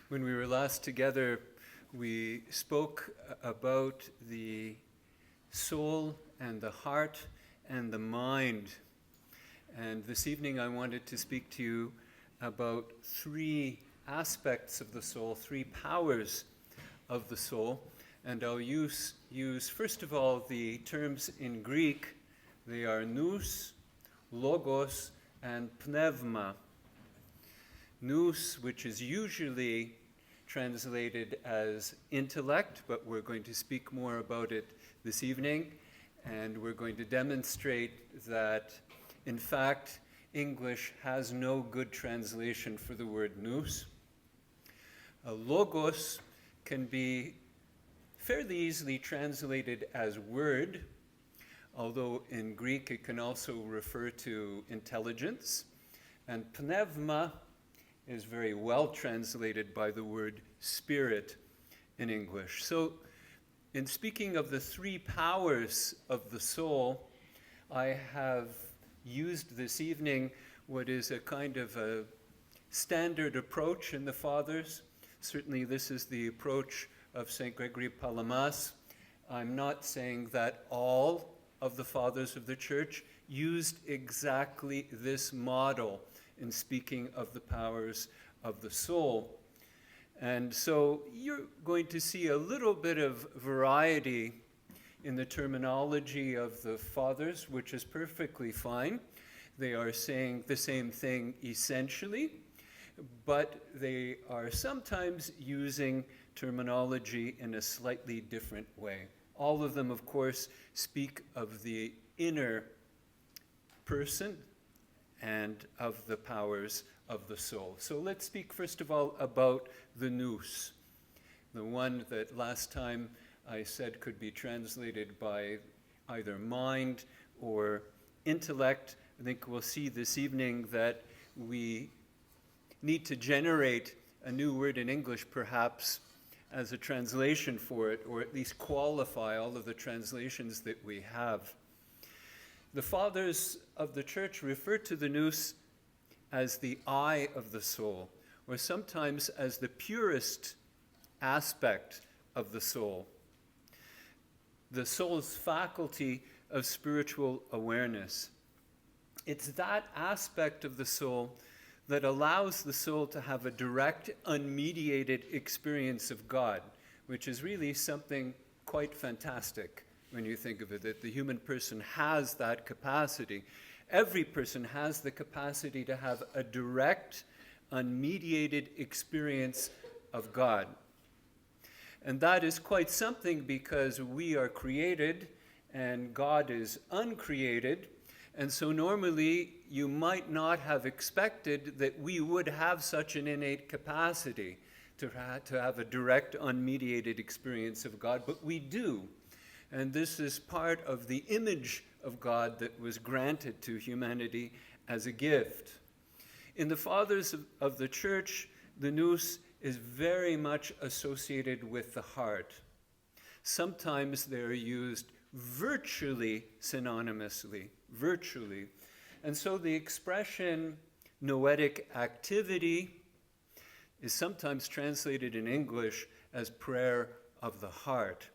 When we were last together, we spoke about the soul and the heart and the mind. And this evening I wanted to speak to you about three aspects of the soul, three powers of the soul. And I'll use first of all the terms in Greek. They are nous, logos, and pneuma. Nous, which is usually translated as intellect, but we're going to speak more about it this evening, and we're going to demonstrate that, in fact, English has no good translation for the word nous. Logos can be fairly easily translated as word, although in Greek it can also refer to intelligence, and pneuma is very well translated by the word spirit in English. So, in speaking of the three powers of the soul, I have used this evening what is a kind of a standard approach in the Fathers. Certainly this is the approach of St. Gregory Palamas. I'm not saying that all of the Fathers of the Church used exactly this model in speaking of the powers of the soul. And so you're going to see a little bit of variety in the terminology of the Fathers, which is perfectly fine. They are saying the same thing essentially, but they are sometimes using terminology in a slightly different way. All of them, of course, speak of the inner person and of the powers of the soul. So let's speak first of all about the nous, the one that last time I said could be translated by either mind or intellect. I think we'll see this evening that we need to generate a new word in English perhaps as a translation for it, or at least qualify all of the translations that we have. The Fathers of the Church refer to the nous as the eye of the soul, or sometimes as the purest aspect of the soul, the soul's faculty of spiritual awareness. It's that aspect of the soul that allows the soul to have a direct, unmediated experience of God, which is really something quite fantastic when you think of it, that the human person has that capacity. Every person has the capacity to have a direct, unmediated experience of God. And that is quite something because we are created and God is uncreated. And so normally you might not have expected that we would have such an innate capacity to have a direct, unmediated experience of God, but we do. And this is part of the image of God that was granted to humanity as a gift. In the Fathers of the Church, the nous is very much associated with the heart. Sometimes they're used virtually synonymously, virtually. And so the expression noetic activity is sometimes translated in English as prayer of the heart.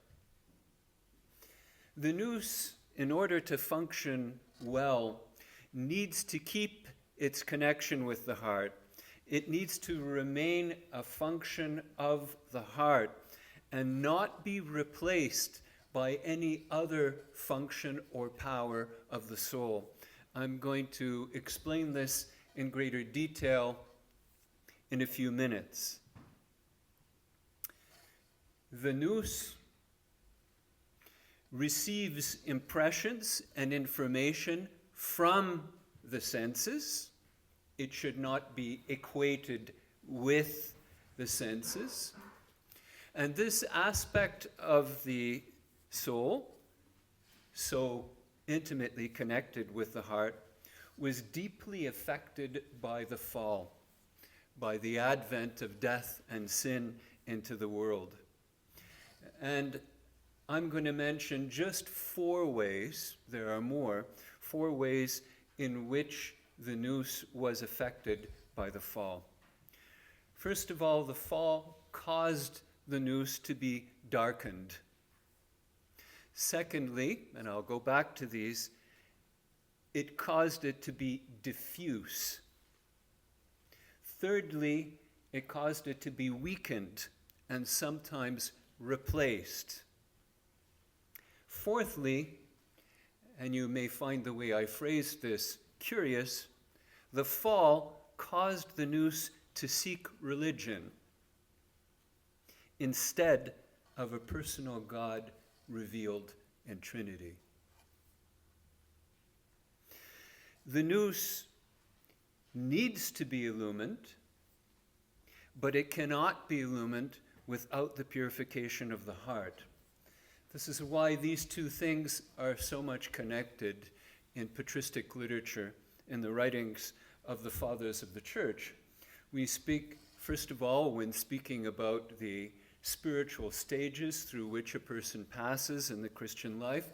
The nous, in order to function well, needs to keep its connection with the heart. It needs to remain a function of the heart and not be replaced by any other function or power of the soul. I'm going to explain this in greater detail in a few minutes. The nous receives impressions and information from the senses. It should not be equated with the senses. And this aspect of the soul, so intimately connected with the heart, was deeply affected by the fall, by the advent of death and sin into the world. And I'm going to mention just 4 ways, there are more, 4 ways in which the nous was affected by the fall. First of all, the fall caused the nous to be darkened. Secondly, and I'll go back to these, it caused it to be diffuse. Thirdly, it caused it to be weakened and sometimes replaced. Fourthly, and you may find the way I phrased this curious, the fall caused the nous to seek religion instead of a personal God revealed in Trinity. The nous needs to be illumined, but it cannot be illumined without the purification of the heart. This is why these two things are so much connected in patristic literature, in the writings of the fathers of the church. We speak, first of all, when speaking about the spiritual stages through which a person passes in the Christian life,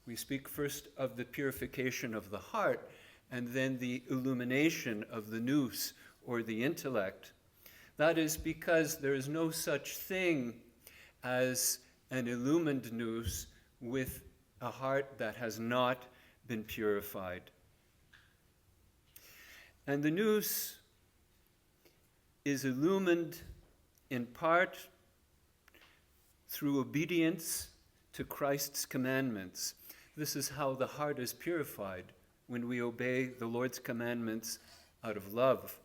we speak first of the purification of the heart and then the illumination of the nous, or the intellect. That is because there is no such thing as an illumined nous with a heart that has not been purified. And the nous is illumined in part through obedience to Christ's commandments. This is how the heart is purified, when we obey the Lord's commandments out of love,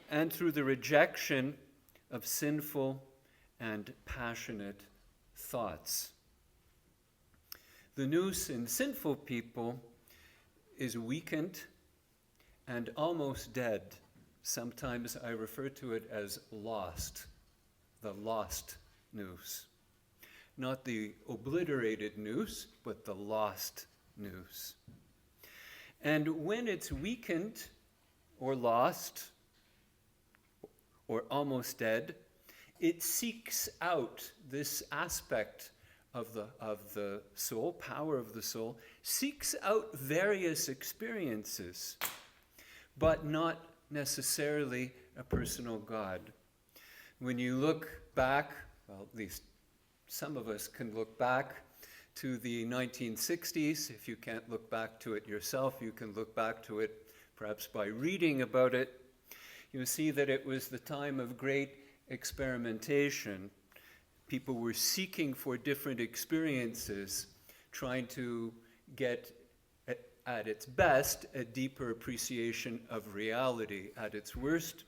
and through the rejection of sinful and passionate thoughts. The nous in sinful people is weakened and almost dead. Sometimes I refer to it as lost, the lost nous. Not the obliterated nous, but the lost nous. And when it's weakened or lost or almost dead, it seeks out this aspect of the soul, power of the soul, seeks out various experiences, but not necessarily a personal God. When you look back, well, at least some of us can look back to the 1960s. If you can't look back to it yourself, you can look back to it perhaps by reading about it. You see that it was the time of great experimentation. People were seeking for different experiences, trying to get, at its best, a deeper appreciation of reality. At its worst,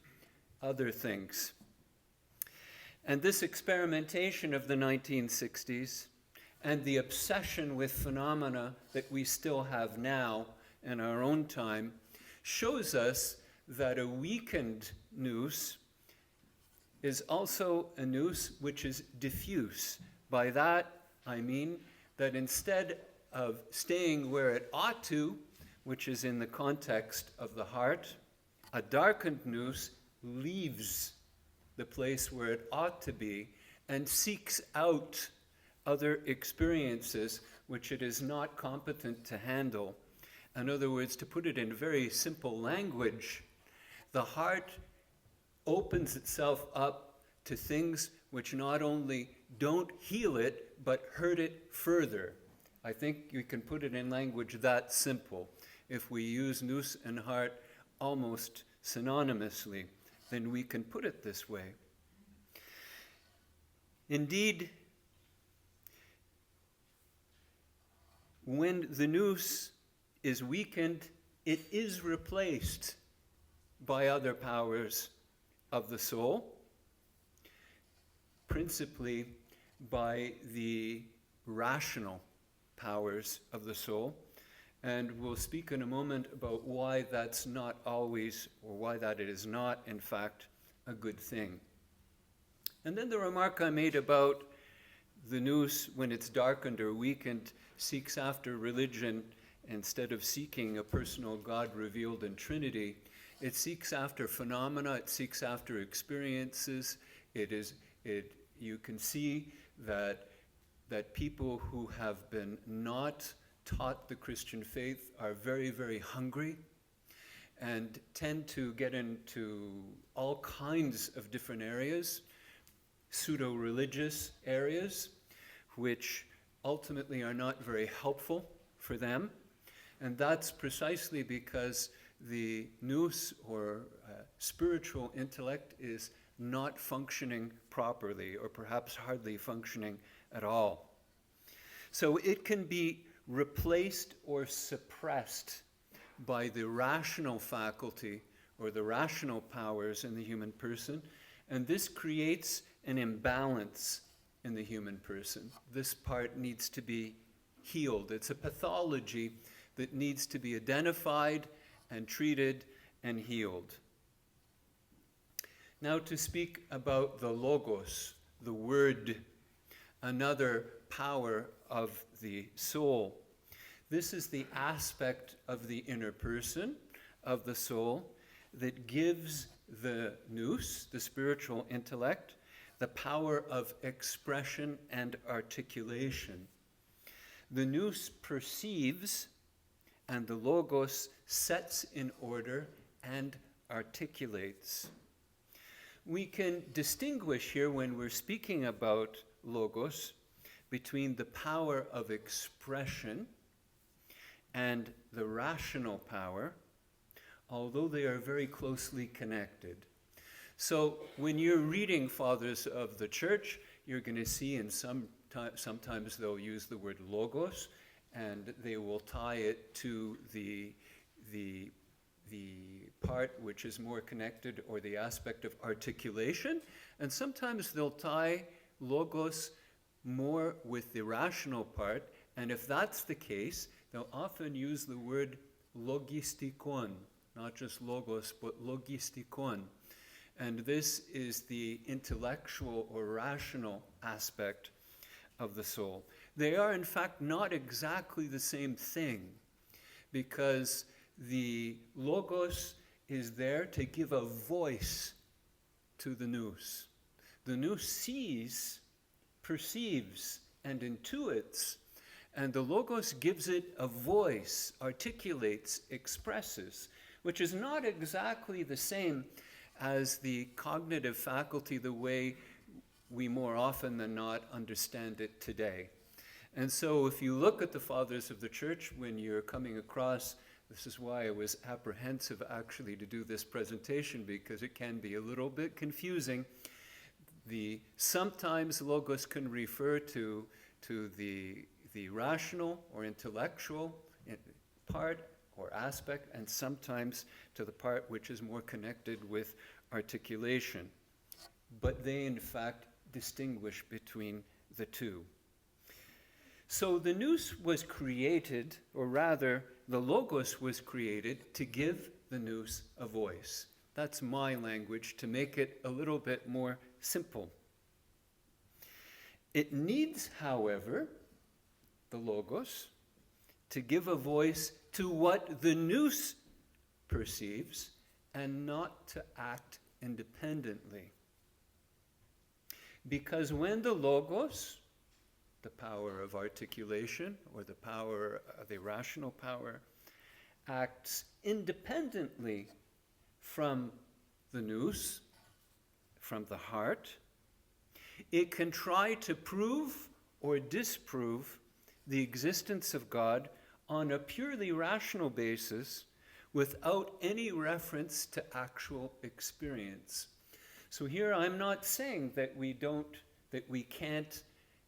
other things. And this experimentation of the 1960s and the obsession with phenomena that we still have now in our own time shows us that a weakened nous is also a nous which is diffuse. By that, I mean that instead of staying where it ought to, which is in the context of the heart, a darkened nous leaves the place where it ought to be and seeks out other experiences which it is not competent to handle. In other words, to put it in very simple language, the heart opens itself up to things which not only don't heal it, but hurt it further. I think you can put it in language that simple. If we use nous and heart almost synonymously, then we can put it this way. Indeed, when the nous is weakened, it is replaced by other powers of the soul, principally by the rational powers of the soul. And we'll speak in a moment about why that's not always, or why that it is not, in fact, a good thing. And then the remark I made about the nous, when it's darkened or weakened, seeks after religion instead of seeking a personal God revealed in Trinity. It seeks after phenomena, it seeks after experiences. You can see that people who have been not taught the Christian faith are very, very hungry. and tend to get into all kinds of different areas, pseudo-religious areas, which ultimately are not very helpful for them. And that's precisely because the nous, or spiritual intellect, is not functioning properly, or perhaps hardly functioning at all. So it can be replaced or suppressed by the rational faculty or the rational powers in the human person, and this creates an imbalance in the human person. This part needs to be healed. It's a pathology that needs to be identified and treated and healed. Now, to speak about the logos, the word, another power of the soul. This is the aspect of the inner person, of the soul, that gives the nous, the spiritual intellect, the power of expression and articulation. The nous perceives, and the logos sets in order and articulates. We can distinguish here, when we're speaking about logos, between the power of expression and the rational power, although they are very closely connected. So when you're reading Fathers of the Church, you're going to see sometimes they'll use the word logos, and they will tie it to the part which is more connected, or the aspect of articulation, and sometimes they'll tie logos more with the rational part, and if that's the case, they'll often use the word logistikon, not just logos, but logistikon. And this is the intellectual or rational aspect of the soul. They are, in fact, not exactly the same thing, because the logos is there to give a voice to the nous. The nous sees, perceives, and intuits, and the logos gives it a voice, articulates, expresses, which is not exactly the same as the cognitive faculty, the way we more often than not understand it today. And so if you look at the Fathers of the Church, when you're coming across, this is why I was apprehensive actually to do this presentation, because it can be a little bit confusing. Sometimes logos can refer to the rational or intellectual part or aspect, and sometimes to the part which is more connected with articulation. But they, in fact, distinguish between the two. So the nous was created, or rather, the logos was created to give the nous a voice. That's my language, to make it a little bit more simple. It needs, however, the logos to give a voice to what the nous perceives, and not to act independently. Because when the logos, the power of articulation, or the power, the rational power, acts independently from the nous, from the heart, it can try to prove or disprove the existence of God on a purely rational basis, without any reference to actual experience. So here I'm not saying that we can't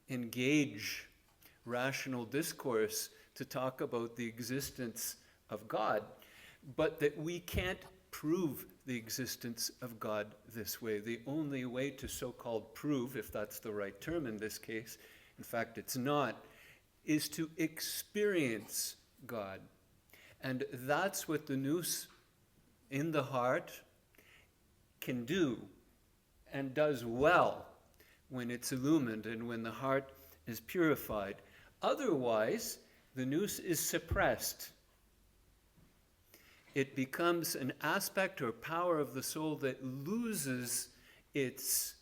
engage rational discourse to talk about the existence of God, but that we can't prove the existence of God this way. The only way to so-called prove, if that's the right term in this case, in fact it's not, is to experience God. And that's what the nous in the heart can do, and does well, when it's illumined and when the heart is purified. Otherwise, the nous is suppressed. It becomes an aspect or power of the soul that loses its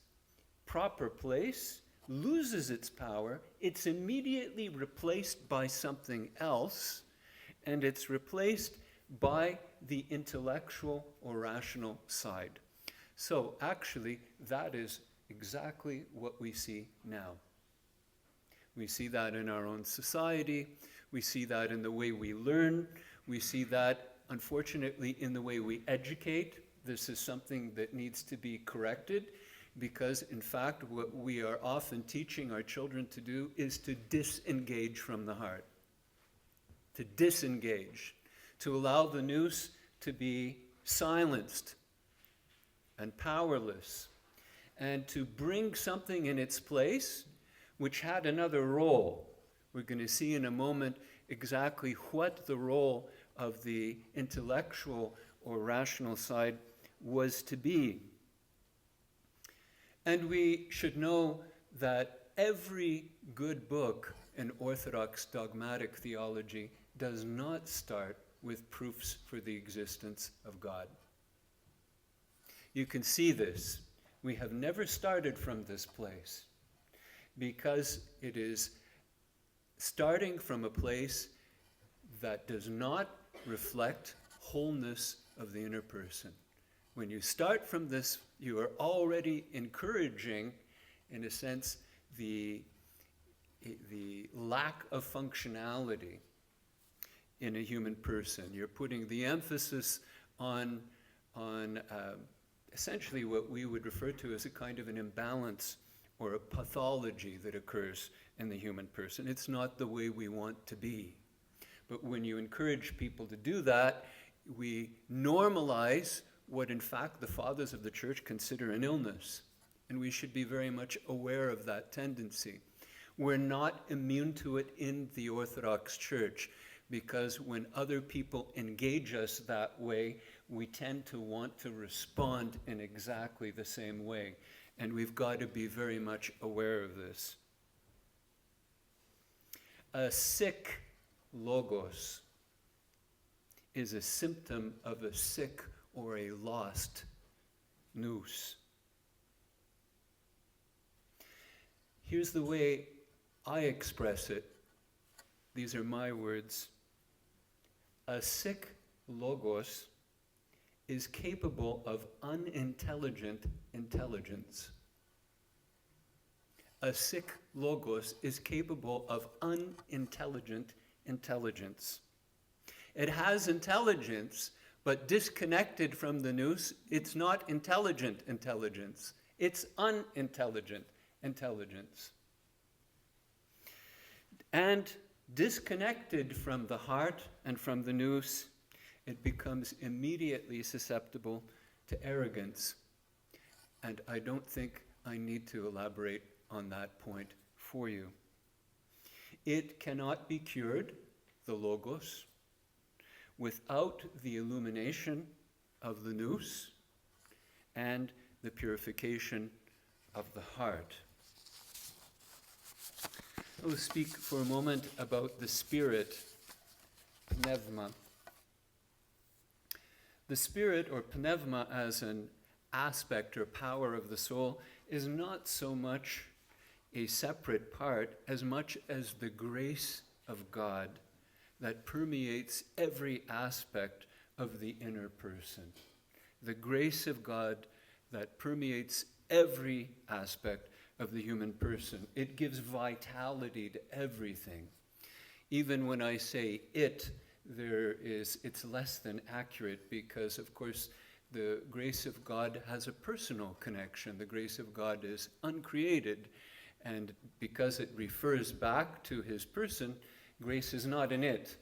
proper place, loses its power. It's immediately replaced by something else, and it's replaced by the intellectual or rational side. So actually, that is exactly what we see now. We see that in our own society. We see that in the way we learn. We see that, unfortunately, in the way we educate. This is something that needs to be corrected because, in fact, what we are often teaching our children to do is to disengage from the heart. To disengage. To allow the nous to be silenced and powerless. And to bring something in its place which had another role. We're going to see in a moment exactly what the role of the intellectual or rational side was to be. And we should know that every good book in Orthodox dogmatic theology does not start with proofs for the existence of God. You can see this. We have never started from this place because it is starting from a place that does not reflect wholeness of the inner person. When you start from this, you are already encouraging, in a sense, the lack of functionality in a human person. You're putting the emphasis on essentially what we would refer to as a kind of an imbalance or a pathology that occurs in the human person. It's not the way we want to be. But when you encourage people to do that, we normalize what in fact the fathers of the church consider an illness. And we should be very much aware of that tendency. We're not immune to it in the Orthodox Church, because when other people engage us that way, we tend to want to respond in exactly the same way. And we've got to be very much aware of this. A sick logos is a symptom of a sick or a lost nous. Here's the way I express it. These are my words. A sick logos is capable of unintelligent intelligence. A sick logos is capable of unintelligent intelligence. It has intelligence, but disconnected from the nous, it's not intelligent intelligence. It's unintelligent intelligence. And disconnected from the heart and from the nous, it becomes immediately susceptible to arrogance. And I don't think I need to elaborate on that point for you. It cannot be cured, the logos, without the illumination of the nous and the purification of the heart. I will speak for a moment about the spirit, pneuma. The spirit, or pneuma, as an aspect or power of the soul, is not so much a separate part as much as the grace of God that permeates every aspect of the inner person. The grace of God that permeates every aspect of the human person. It gives vitality to everything. Even when I say it's less than accurate because, of course, the grace of God has a personal connection. The grace of God is uncreated, and because it refers back to his person, grace is not an it.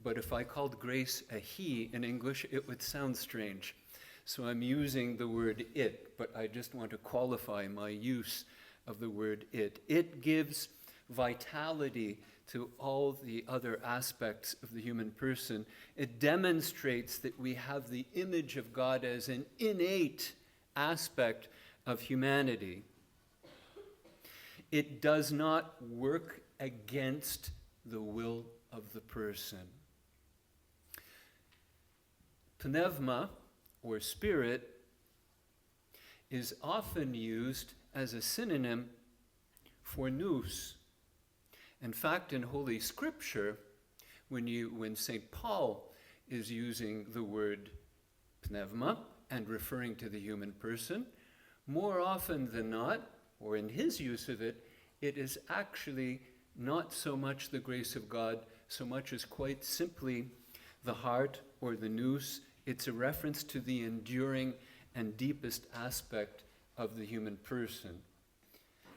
But if I called grace a he in English, it would sound strange. So I'm using the word it, but I just want to qualify my use of the word it. It gives vitality to all the other aspects of the human person. It demonstrates that we have the image of God as an innate aspect of humanity. It does not work against the will of the person. Pneuma, or spirit, is often used as a synonym for nous. In fact, in Holy Scripture, when St. Paul is using the word pneuma and referring to the human person. More often than not, or in his use of it, it is actually not so much the grace of God, so much as quite simply the heart or the nous. It's a reference to the enduring and deepest aspect of the human person.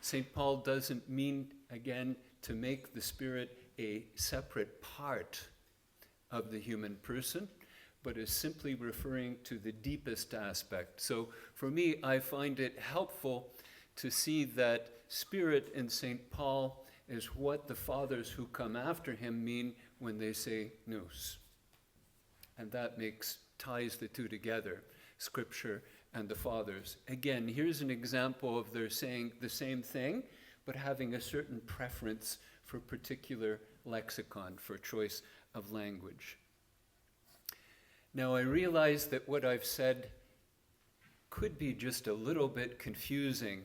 St. Paul doesn't mean, again, to make the Spirit a separate part of the human person, but is simply referring to the deepest aspect. So for me, I find it helpful to see that Spirit in St. Paul is what the fathers who come after him mean when they say nous. And that ties the two together, Scripture and the fathers. Again, here's an example of their saying the same thing, but having a certain preference for particular lexicon, for choice of language. Now, I realize that what I've said could be just a little bit confusing,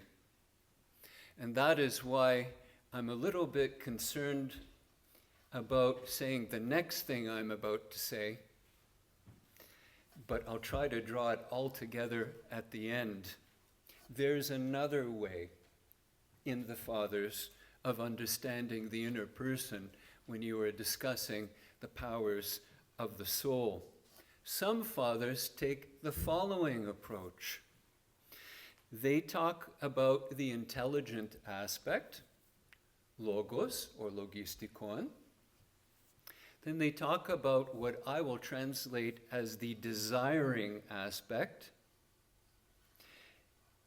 and that is why I'm a little bit concerned about saying the next thing I'm about to say, but I'll try to draw it all together at the end. There's another way in the Fathers of understanding the inner person when you are discussing the powers of the soul. Some Fathers take the following approach. They talk about the intelligent aspect, logos or logistikon. Then they talk about what I will translate as the desiring aspect,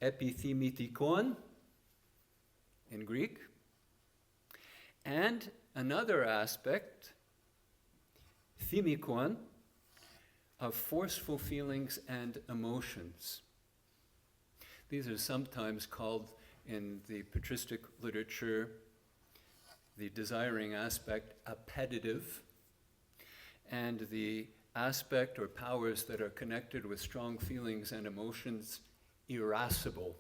epithemitikon in Greek, and another aspect, themikon, of forceful feelings and emotions. These are sometimes called in the patristic literature, the desiring aspect, appetitive, and the aspect or powers that are connected with strong feelings and emotions, irascible.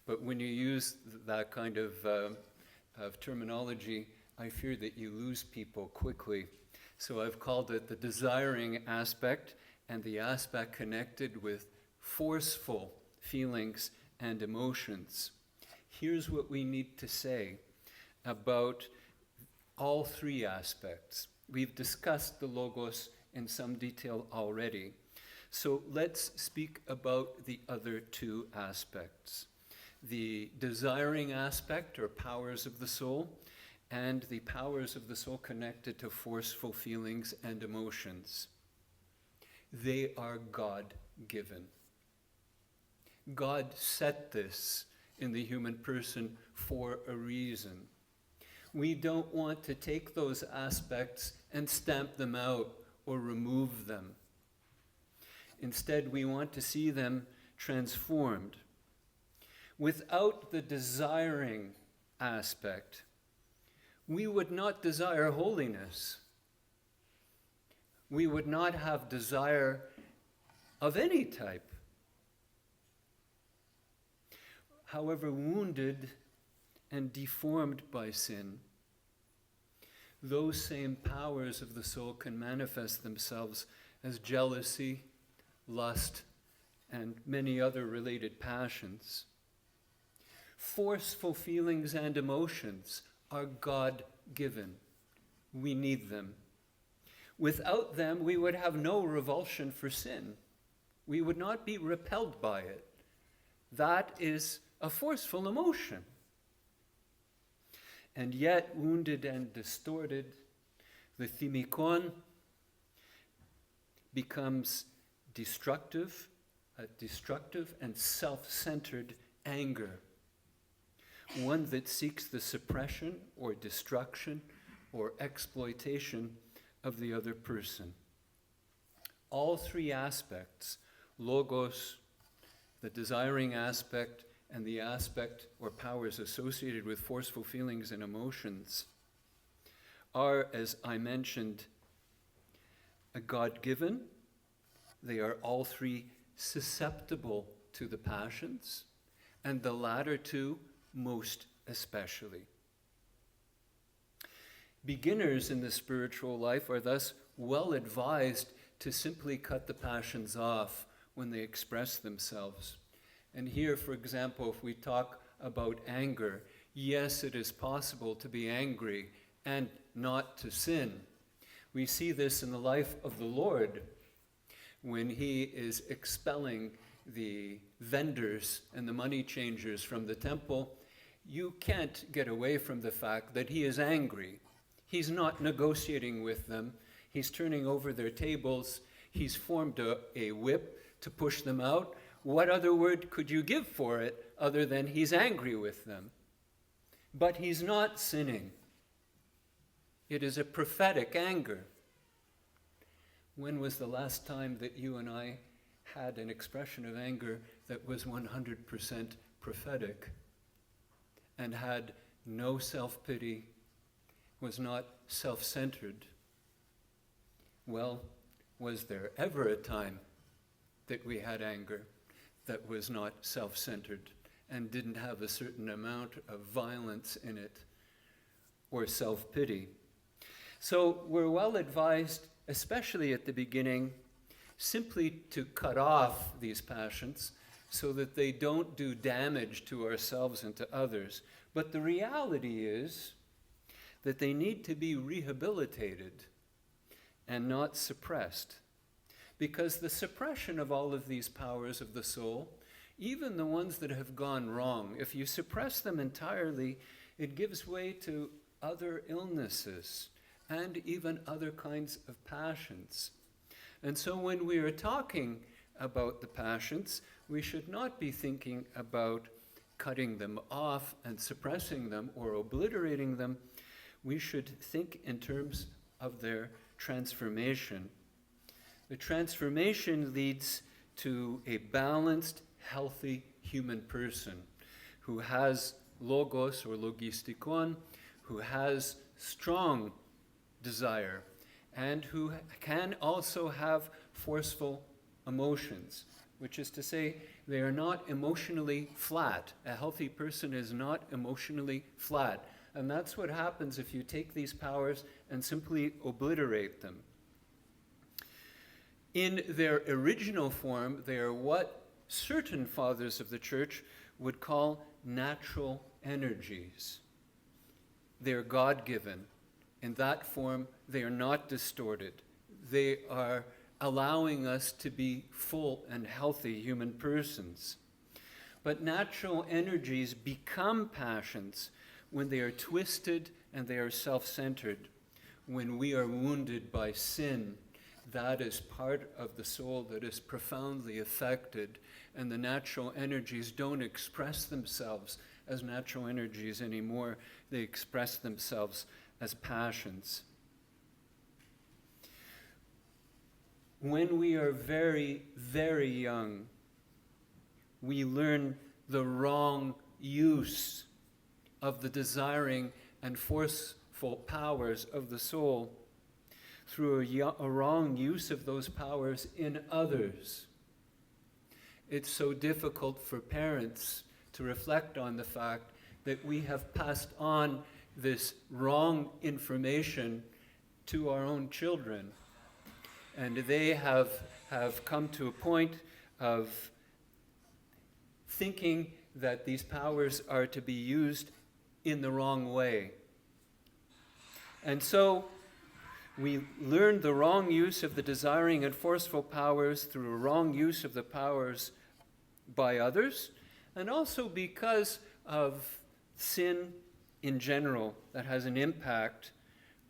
But when you use that kind of terminology, I fear that you lose people quickly. So I've called it the desiring aspect and the aspect connected with forceful feelings and emotions. Here's what we need to say about all three aspects. We've discussed the logos in some detail already. So let's speak about the other two aspects. The desiring aspect, or powers of the soul, and the powers of the soul connected to forceful feelings and emotions. They are God-given. God set this in the human person for a reason. We don't want to take those aspects and stamp them out or remove them. Instead, we want to see them transformed. Without the desiring aspect, we would not desire holiness. We would not have desire of any type. However wounded and deformed by sin, those same powers of the soul can manifest themselves as jealousy, lust, and many other related passions. Forceful feelings and emotions are God-given. We need them. Without them, we would have no revulsion for sin. We would not be repelled by it. That is a forceful emotion. And yet, wounded and distorted, the themikon becomes destructive, a destructive and self-centered anger, one that seeks the suppression or destruction or exploitation of the other person. All three aspects, logos, the desiring aspect, and the aspect or powers associated with forceful feelings and emotions, are, as I mentioned, a God-given. They are all three susceptible to the passions, and the latter two most especially. Beginners in the spiritual life are thus well advised to simply cut the passions off when they express themselves. And here, for example, if we talk about anger, yes, it is possible to be angry and not to sin. We see this in the life of the Lord when he is expelling the vendors and the money changers from the temple. You can't get away from the fact that he is angry. He's not negotiating with them. He's turning over their tables. He's formed a whip to push them out. What other word could you give for it other than he's angry with them? But he's not sinning. It is a prophetic anger. When was the last time that you and I had an expression of anger that was 100% prophetic and had no self-pity, was not self-centered? Well, was there ever a time that we had anger that was not self-centered and didn't have a certain amount of violence in it or self-pity? So we're well advised, especially at the beginning, simply to cut off these passions so that they don't do damage to ourselves and to others. But the reality is that they need to be rehabilitated and not suppressed. Because the suppression of all of these powers of the soul, even the ones that have gone wrong, if you suppress them entirely, it gives way to other illnesses and even other kinds of passions. And so when we are talking about the passions, we should not be thinking about cutting them off and suppressing them or obliterating them. We should think in terms of their transformation. The transformation leads to a balanced, healthy human person who has logos or logistikon, who has strong desire, and who can also have forceful emotions, which is to say, they are not emotionally flat. A healthy person is not emotionally flat. And that's what happens if you take these powers and simply obliterate them. In their original form, they are what certain fathers of the church would call natural energies. They are God-given. In that form, they are not distorted. They are allowing us to be full and healthy human persons. But natural energies become passions when they are twisted and they are self-centered. When we are wounded by sin, that is part of the soul that is profoundly affected, and the natural energies don't express themselves as natural energies anymore. They express themselves as passions. When we are very, very young, we learn the wrong use of the desiring and forceful powers of the soul through a wrong use of those powers in others. It's so difficult for parents to reflect on the fact that we have passed on this wrong information to our own children. And they have come to a point of thinking that these powers are to be used in the wrong way. And so we learn the wrong use of the desiring and forceful powers through a wrong use of the powers by others, and also because of sin in general that has an impact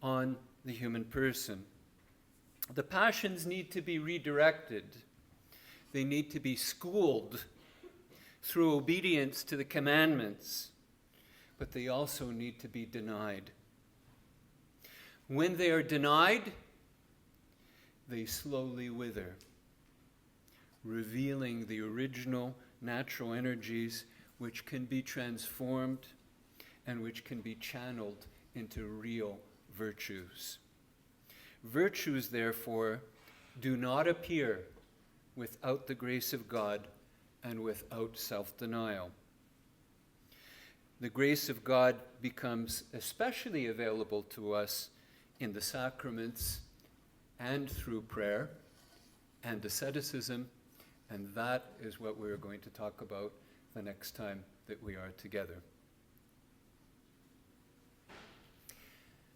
on the human person. The passions need to be redirected. They need to be schooled through obedience to the commandments, but they also need to be denied. When they are denied, they slowly wither, revealing the original natural energies which can be transformed and which can be channeled into real virtues. Virtues, therefore, do not appear without the grace of God and without self-denial. The grace of God becomes especially available to us in the sacraments and through prayer and asceticism, and that is what we're going to talk about the next time that we are together.